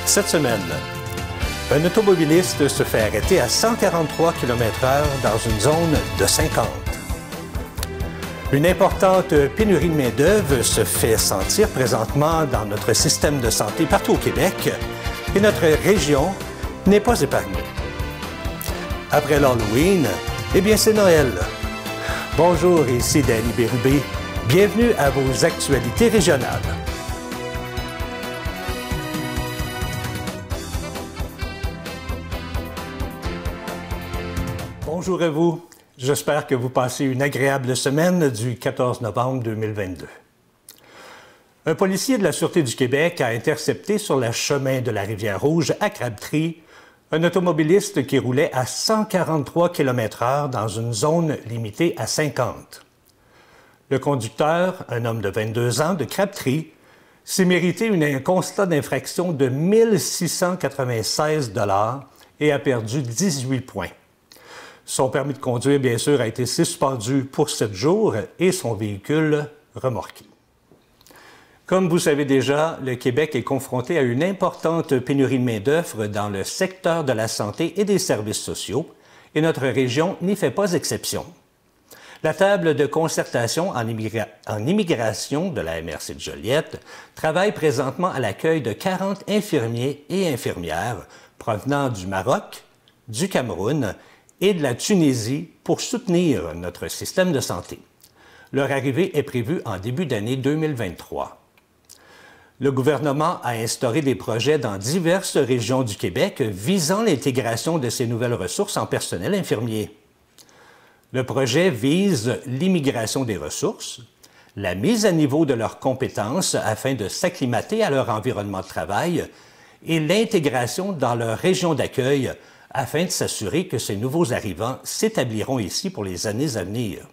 Cette semaine, un automobiliste se fait arrêter à 143 km/h dans une zone de 50. Une importante pénurie de main-d'œuvre se fait sentir présentement dans notre système de santé partout au Québec et notre région n'est pas épargnée. Après l'Halloween, eh bien c'est Noël. Bonjour, ici Danny Bérubé. Bienvenue à vos actualités régionales. Bonjour à vous. J'espère que vous passez une agréable semaine du 14 novembre 2022. Un policier de la Sûreté du Québec a intercepté sur le chemin de la Rivière-Rouge à Crabtree un automobiliste qui roulait à 143 km/h dans une zone limitée à 50. Le conducteur, un homme de 22 ans de Crabtree, s'est mérité un constat d'infraction de 1 696 $ et a perdu 18 points. Son permis de conduire, bien sûr, a été suspendu pour 7 jours et son véhicule remorqué. Comme vous savez déjà, le Québec est confronté à une importante pénurie de main-d'œuvre dans le secteur de la santé et des services sociaux, et notre région n'y fait pas exception. La table de concertation en immigration de la MRC de Joliette travaille présentement à l'accueil de 40 infirmiers et infirmières provenant du Maroc, du Cameroun et de la Tunisie pour soutenir notre système de santé. Leur arrivée est prévue en début d'année 2023. Le gouvernement a instauré des projets dans diverses régions du Québec visant l'intégration de ces nouvelles ressources en personnel infirmier. Le projet vise l'immigration des ressources, la mise à niveau de leurs compétences afin de s'acclimater à leur environnement de travail et l'intégration dans leur région d'accueil afin de s'assurer que ces nouveaux arrivants s'établiront ici pour les années à venir.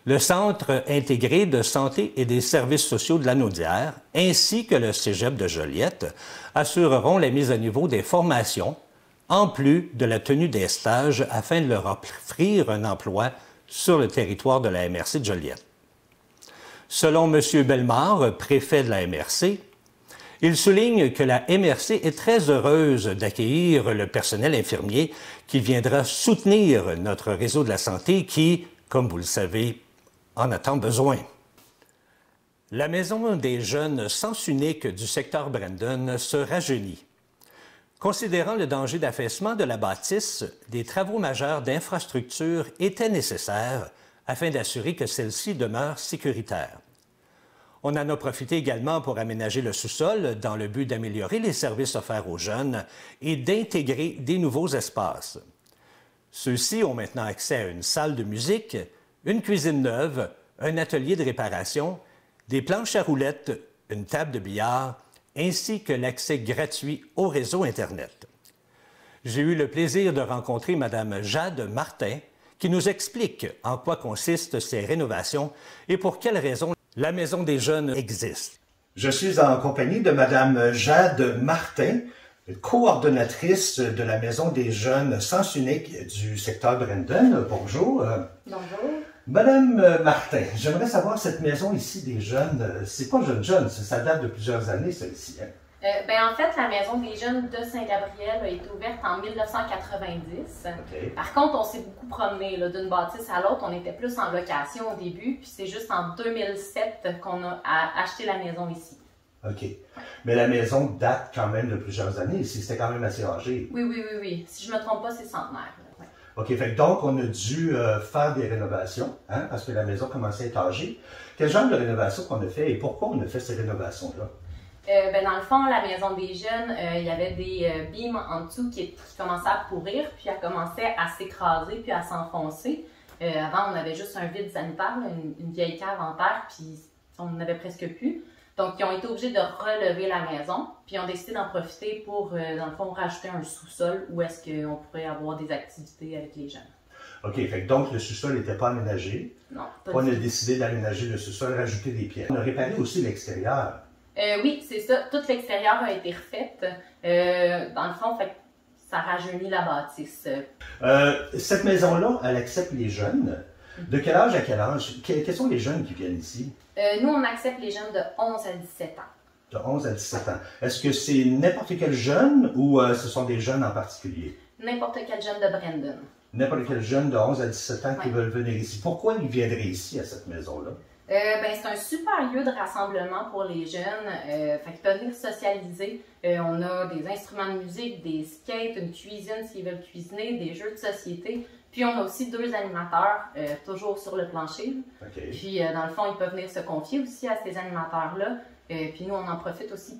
Le Centre intégré de santé et des services sociaux de la Naudière ainsi que le Cégep de Joliette assureront la mise à niveau des formations, en plus de la tenue des stages afin de leur offrir un emploi sur le territoire de la MRC de Joliette. Selon M. Bellemare, préfet de la MRC, il souligne que la MRC est très heureuse d'accueillir le personnel infirmier qui viendra soutenir notre réseau de la santé qui, comme vous le savez, en a tant besoin. La Maison des jeunes sens unique du secteur Brandon se rajeunit. Considérant le danger d'affaissement de la bâtisse, des travaux majeurs d'infrastructure étaient nécessaires afin d'assurer que celle-ci demeure sécuritaire. On en a profité également pour aménager le sous-sol dans le but d'améliorer les services offerts aux jeunes et d'intégrer des nouveaux espaces. Ceux-ci ont maintenant accès à une salle de musique, une cuisine neuve, un atelier de réparation, des planches à roulettes, une table de billard, ainsi que l'accès gratuit au réseau Internet. J'ai eu le plaisir de rencontrer Mme Jade Martin, qui nous explique en quoi consistent ces rénovations et pour quelles raisons la Maison des jeunes existe. Je suis en compagnie de Mme Jade Martin, coordonnatrice de la Maison des jeunes sens unique du secteur Brandon. Bonjour. Bonjour. Madame Martin, j'aimerais savoir, cette maison ici des jeunes, c'est pas jeune, ça date de plusieurs années, celle-ci. Hein? En fait, la Maison des jeunes de Saint-Gabriel a été ouverte en 1990. Okay. Par contre, on s'est beaucoup promené d'une bâtisse à l'autre. On était plus en location au début, puis c'est juste en 2007 qu'on a acheté la maison ici. OK. Mais la maison date quand même de plusieurs années ici. C'était quand même assez âgé. Oui. Si je ne me trompe pas, c'est centenaire. Ouais. OK. Donc, on a dû faire des rénovations, hein, parce que la maison commençait à être âgée. Quel genre de rénovation qu'on a fait et pourquoi on a fait ces rénovations-là? Dans le fond, la Maison des jeunes, il y avait des beams en dessous qui commençaient à pourrir, puis elles commençaient à s'écraser puis à s'enfoncer. Avant, on avait juste un vide sanitaire, une vieille cave en terre, puis on n'en avait presque plus. Donc, ils ont été obligés de relever la maison, puis ils ont décidé d'en profiter pour, dans le fond, rajouter un sous-sol où est-ce qu'on pourrait avoir des activités avec les jeunes. OK, donc le sous-sol n'était pas aménagé. Non, pas du tout. On a décidé d'aménager le sous-sol, rajouter des pièces. On a réparé aussi l'extérieur. Oui, c'est ça. Tout l'extérieur a été refait. Dans le fond, ça rajeunit la bâtisse. Cette maison-là, elle accepte les jeunes. De quel âge à quel âge? Quels sont les jeunes qui viennent ici? Nous, on accepte les jeunes de 11 à 17 ans. De 11 à 17 ans. Est-ce que c'est n'importe quel jeune ou ce sont des jeunes en particulier? N'importe quel jeune de Brandon. N'importe quel jeune de 11 à 17 ans qui Ouais. veulent venir ici. Pourquoi ils viendraient ici, à cette maison-là? C'est un super lieu de rassemblement pour les jeunes. Fait qu'ils peuvent venir socialiser. On a des instruments de musique, des skates, une cuisine s'ils veulent cuisiner, des jeux de société. Puis on a aussi 2 animateurs, toujours sur le plancher. Okay. Puis dans le fond, ils peuvent venir se confier aussi à ces animateurs-là. Puis nous, on en profite aussi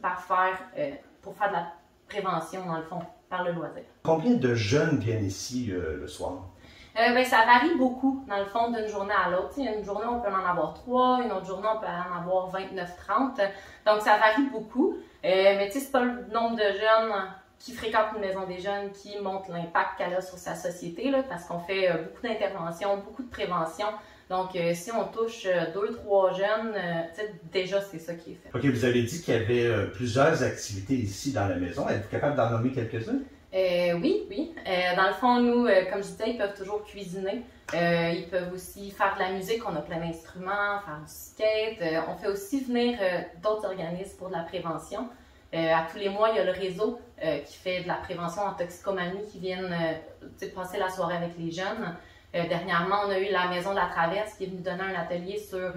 pour faire de la prévention, dans le fond, par le loisir. Combien de jeunes viennent ici le soir? Ça varie beaucoup, dans le fond, d'une journée à l'autre. Une journée, on peut en avoir 3, une autre journée, on peut en avoir 29-30. Donc, ça varie beaucoup. Mais c'est pas le nombre de jeunes qui fréquentent une maison des jeunes qui montre l'impact qu'elle a sur sa société, là, parce qu'on fait beaucoup d'interventions, beaucoup de prévention. Donc, si on touche 2-3 jeunes, déjà, c'est ça qui est fait. OK, vous avez dit qu'il y avait plusieurs activités ici dans la maison. Êtes-vous capable d'en nommer quelques-unes? Oui. Dans le fond, nous, comme je disais, ils peuvent toujours cuisiner. Ils peuvent aussi faire de la musique. On a plein d'instruments, faire du skate. On fait aussi venir d'autres organismes pour de la prévention. À tous les mois, il y a le réseau qui fait de la prévention en toxicomanie qui viennent passer la soirée avec les jeunes. Dernièrement, on a eu la Maison de la Traverse qui est venue donner un atelier sur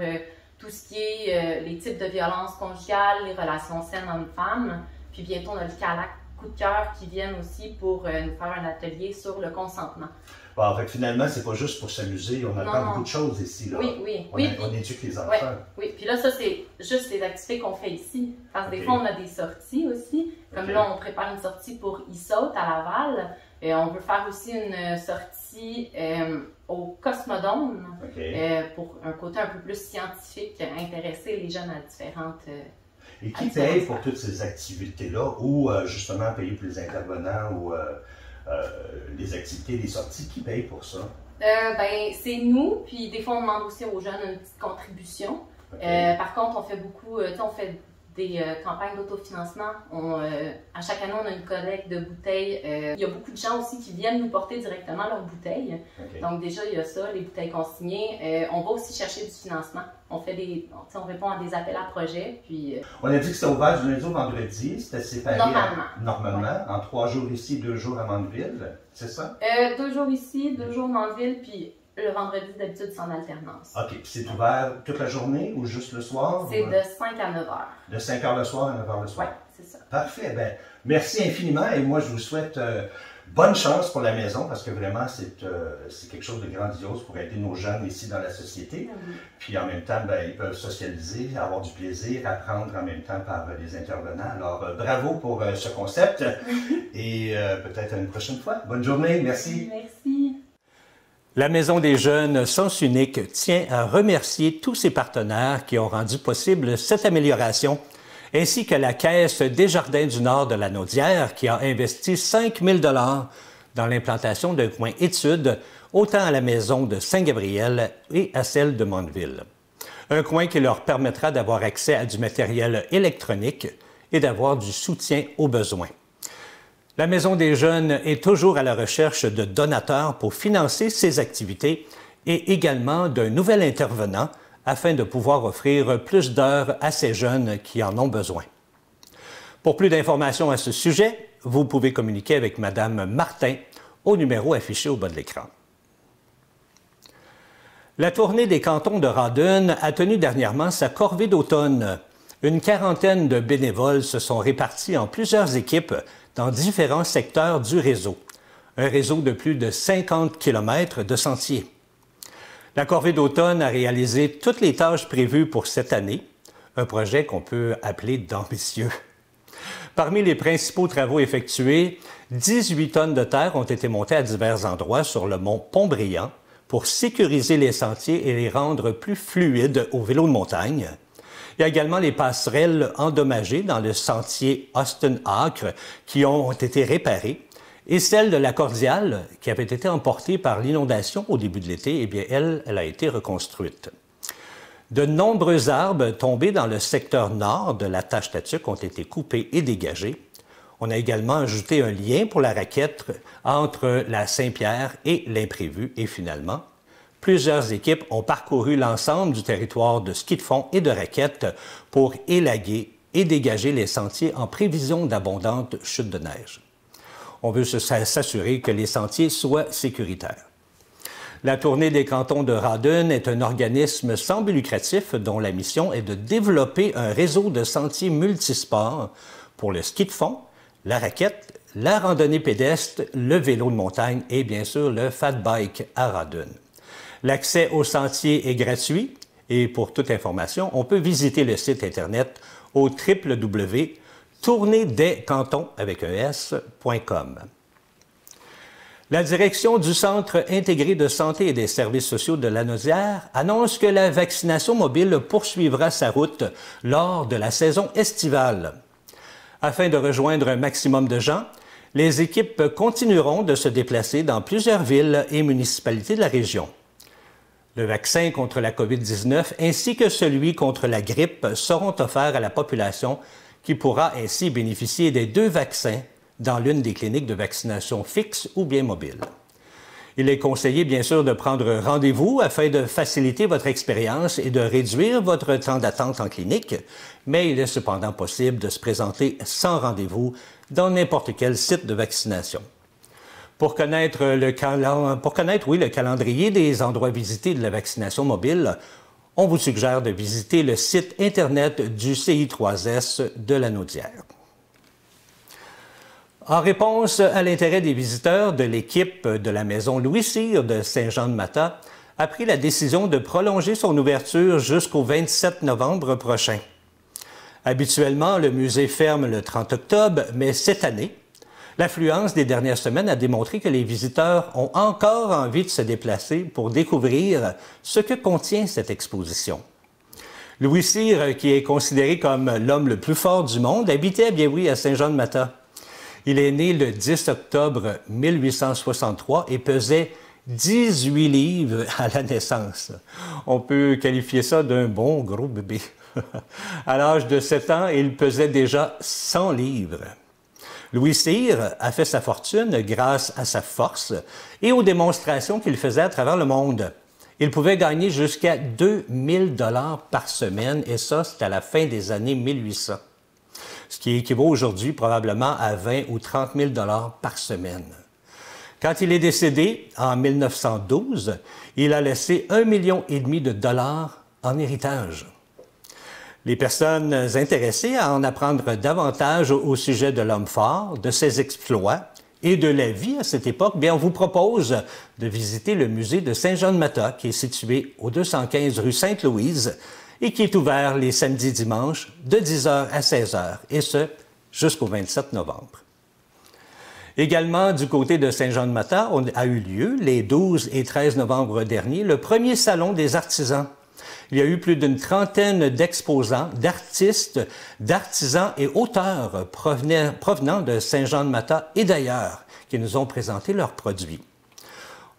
tout ce qui est les types de violences conjugales, les relations saines hommes-femmes. Puis bientôt, on a le CALAC Coup de cœur qui viennent aussi pour nous faire un atelier sur le consentement. Bon, en fait, finalement, c'est pas juste pour s'amuser, on apprend beaucoup de choses ici. Là. Oui. On éduque les enfants. Oui, puis là, ça, c'est juste les activités qu'on fait ici. Parce que des fois, on a des sorties aussi. Comme là, on prépare une sortie pour ISAUT à Laval. On veut faire aussi une sortie au Cosmodome pour un côté un peu plus scientifique, intéresser les jeunes à différentes... Et qui paye pour toutes ces activités-là, ou justement payer pour les intervenants, ou les activités, les sorties, qui paye pour ça? C'est nous, puis des fois on demande aussi aux jeunes une petite contribution. Par contre, on fait beaucoup, on fait des campagnes d'autofinancement. À chaque année, on a une collecte de bouteilles. Il y a beaucoup de gens aussi qui viennent nous porter directement leurs bouteilles. Donc déjà, il y a ça, les bouteilles consignées. On va aussi chercher du financement. On répond à des appels à projets. Puis, on a dit que c'était ouvert du lundi au vendredi. C'était séparé normalement ouais. En 3 jours ici, 2 jours à Mandeville. C'est ça? 2 jours ici, 2 jours Mandeville, puis le vendredi, d'habitude, c'est en alternance. OK. Puis c'est ouvert toute la journée ou juste le soir? C'est de 5 à 9 heures. De 5 heures le soir à 9 heures le soir? Oui, c'est ça. Parfait. Ben, merci infiniment et moi, je vous souhaite bonne chance pour la maison parce que vraiment, c'est quelque chose de grandiose pour aider nos jeunes ici dans la société. Puis en même temps, ils peuvent socialiser, avoir du plaisir, apprendre en même temps par les intervenants. Alors, bravo pour ce concept et peut-être à une prochaine fois. Bonne journée. Merci. Merci. La Maison des Jeunes Sens Unique tient à remercier tous ses partenaires qui ont rendu possible cette amélioration, ainsi que la Caisse Desjardins du Nord de la Naudière qui a investi 5 000 $ dans l'implantation d'un coin études autant à la maison de Saint-Gabriel et à celle de Mandeville. Un coin qui leur permettra d'avoir accès à du matériel électronique et d'avoir du soutien aux besoins. La Maison des Jeunes est toujours à la recherche de donateurs pour financer ses activités et également d'un nouvel intervenant afin de pouvoir offrir plus d'heures à ces jeunes qui en ont besoin. Pour plus d'informations à ce sujet, vous pouvez communiquer avec Mme Martin au numéro affiché au bas de l'écran. La tournée des cantons de Rawdon a tenu dernièrement sa corvée d'automne. Une quarantaine de bénévoles se sont répartis en plusieurs équipes dans différents secteurs du réseau. Un réseau de plus de 50 km de sentiers. La corvée d'automne a réalisé toutes les tâches prévues pour cette année, un projet qu'on peut appeler d'ambitieux. Parmi les principaux travaux effectués, 18 tonnes de terre ont été montées à divers endroits sur le mont Pont-Brillant pour sécuriser les sentiers et les rendre plus fluides aux vélos de montagne. Il y a également les passerelles endommagées dans le sentier Austin-Acre qui ont été réparées et celle de la Cordiale qui avait été emportée par l'inondation au début de l'été, eh bien, elle a été reconstruite. De nombreux arbres tombés dans le secteur nord de la Tâche-Tatuc ont été coupés et dégagés. On a également ajouté un lien pour la raquette entre la Saint-Pierre et l'imprévu et finalement, plusieurs équipes ont parcouru l'ensemble du territoire de ski de fond et de raquettes pour élaguer et dégager les sentiers en prévision d'abondantes chutes de neige. On veut s'assurer que les sentiers soient sécuritaires. La Tournée des cantons de Rawdon est un organisme sans but lucratif dont la mission est de développer un réseau de sentiers multisports pour le ski de fond, la raquette, la randonnée pédestre, le vélo de montagne et bien sûr le fat bike à Rawdon. L'accès aux sentiers est gratuit et pour toute information, on peut visiter le site Internet au www.tourneedescantons.com. La direction du Centre intégré de santé et des services sociaux de Lanaudière annonce que la vaccination mobile poursuivra sa route lors de la saison estivale. Afin de rejoindre un maximum de gens, les équipes continueront de se déplacer dans plusieurs villes et municipalités de la région. Le vaccin contre la COVID-19 ainsi que celui contre la grippe seront offerts à la population qui pourra ainsi bénéficier des 2 vaccins dans l'une des cliniques de vaccination fixe ou bien mobile. Il est conseillé, bien sûr, de prendre rendez-vous afin de faciliter votre expérience et de réduire votre temps d'attente en clinique, mais il est cependant possible de se présenter sans rendez-vous dans n'importe quel site de vaccination. Pour connaître le calendrier des endroits visités de la vaccination mobile, on vous suggère de visiter le site Internet du CI3S de Lanaudière. En réponse à l'intérêt des visiteurs, de l'équipe de la maison Louis-Cyr de Saint-Jean-de-Matha a pris la décision de prolonger son ouverture jusqu'au 27 novembre prochain. Habituellement, le musée ferme le 30 octobre, mais cette année, l'affluence des dernières semaines a démontré que les visiteurs ont encore envie de se déplacer pour découvrir ce que contient cette exposition. Louis Cyr, qui est considéré comme l'homme le plus fort du monde, habitait bien oui à Saint-Jean-de-Matha. Il est né le 10 octobre 1863 et pesait 18 livres à la naissance. On peut qualifier ça d'un bon gros bébé. À l'âge de 7 ans, il pesait déjà 100 livres. Louis Cyr a fait sa fortune grâce à sa force et aux démonstrations qu'il faisait à travers le monde. Il pouvait gagner jusqu'à 2000 $ par semaine, et ça, c'est à la fin des années 1800. Ce qui équivaut aujourd'hui probablement à 20 ou 30 000 $ par semaine. Quand il est décédé, en 1912, il a laissé 1,5 million de dollars en héritage. Les personnes intéressées à en apprendre davantage au sujet de l'homme fort, de ses exploits et de la vie à cette époque, bien, on vous propose de visiter le musée de Saint-Jean-de-Matha, qui est situé au 215 rue Sainte-Louise et qui est ouvert les samedis et dimanches de 10h à 16h, et ce, jusqu'au 27 novembre. Également, du côté de Saint-Jean-de-Matha, a eu lieu, les 12 et 13 novembre dernier, le premier salon des artisans. Il y a eu plus d'une trentaine d'exposants, d'artistes, d'artisans et auteurs provenant de Saint-Jean-de-Matha et d'ailleurs, qui nous ont présenté leurs produits.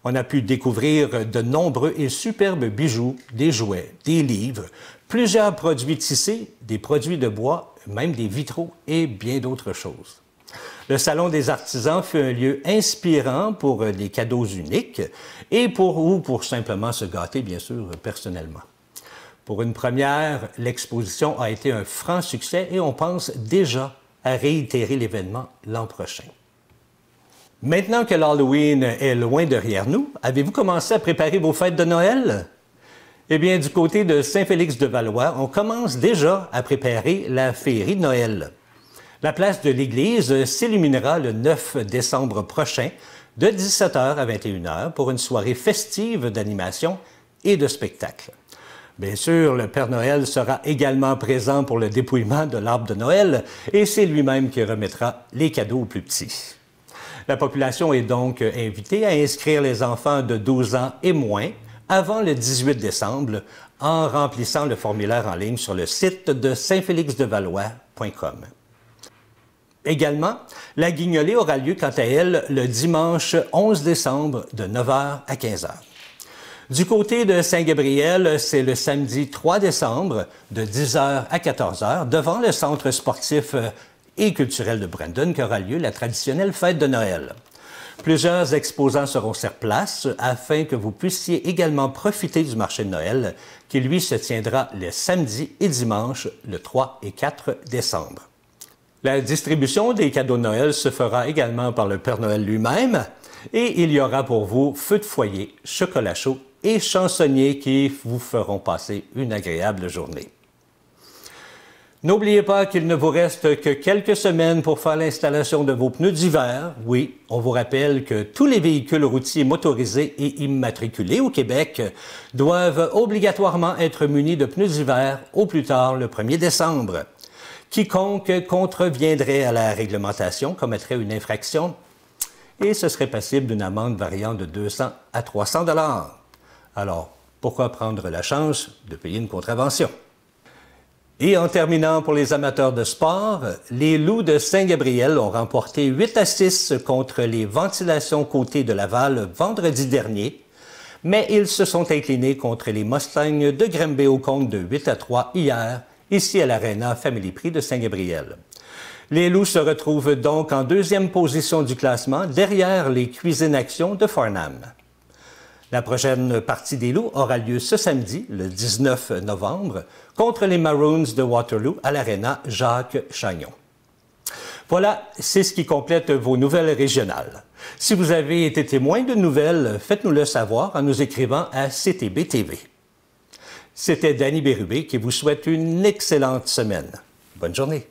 On a pu découvrir de nombreux et superbes bijoux, des jouets, des livres, plusieurs produits tissés, des produits de bois, même des vitraux et bien d'autres choses. Le Salon des artisans fut un lieu inspirant pour des cadeaux uniques et pour simplement se gâter, bien sûr, personnellement. Pour une première, l'exposition a été un franc succès et on pense déjà à réitérer l'événement l'an prochain. Maintenant que l'Halloween est loin derrière nous, avez-vous commencé à préparer vos fêtes de Noël? Eh bien, du côté de Saint-Félix-de-Valois, on commence déjà à préparer la féerie de Noël. La place de l'église s'illuminera le 9 décembre prochain de 17h à 21h pour une soirée festive d'animation et de spectacle. Bien sûr, le Père Noël sera également présent pour le dépouillement de l'arbre de Noël et c'est lui-même qui remettra les cadeaux aux plus petits. La population est donc invitée à inscrire les enfants de 12 ans et moins avant le 18 décembre en remplissant le formulaire en ligne sur le site de saintfélixdevalois.com. Également, la guignolée aura lieu quant à elle le dimanche 11 décembre de 9h à 15h. Du côté de Saint-Gabriel, c'est le samedi 3 décembre de 10h à 14h devant le centre sportif et culturel de Brandon qu'aura lieu la traditionnelle fête de Noël. Plusieurs exposants seront sur place afin que vous puissiez également profiter du marché de Noël qui, lui, se tiendra les samedis et dimanches, le 3 et 4 décembre. La distribution des cadeaux de Noël se fera également par le Père Noël lui-même et il y aura pour vous feu de foyer, chocolat chaud et chansonniers qui vous feront passer une agréable journée. N'oubliez pas qu'il ne vous reste que quelques semaines pour faire l'installation de vos pneus d'hiver. Oui, on vous rappelle que tous les véhicules routiers motorisés et immatriculés au Québec doivent obligatoirement être munis de pneus d'hiver au plus tard le 1er décembre. Quiconque contreviendrait à la réglementation commettrait une infraction et ce serait passible d'une amende variant de 200 à 300 $. Alors, pourquoi prendre la chance de payer une contravention? Et en terminant, pour les amateurs de sport, les Loups de Saint-Gabriel ont remporté 8-6 contre les Ventilations Côté de Laval vendredi dernier, mais ils se sont inclinés contre les Mustangs de Granby au compte de 8-3 hier, ici à l'Arena Family Prix de Saint-Gabriel. Les Loups se retrouvent donc en deuxième position du classement, derrière les Cuisines Action de Farnham. La prochaine partie des Loups aura lieu ce samedi, le 19 novembre, contre les Maroons de Waterloo à l'Arena Jacques-Chagnon. Voilà, c'est ce qui complète vos nouvelles régionales. Si vous avez été témoin de nouvelles, faites-nous le savoir en nous écrivant à CTB-TV. C'était Danny Bérubé qui vous souhaite une excellente semaine. Bonne journée.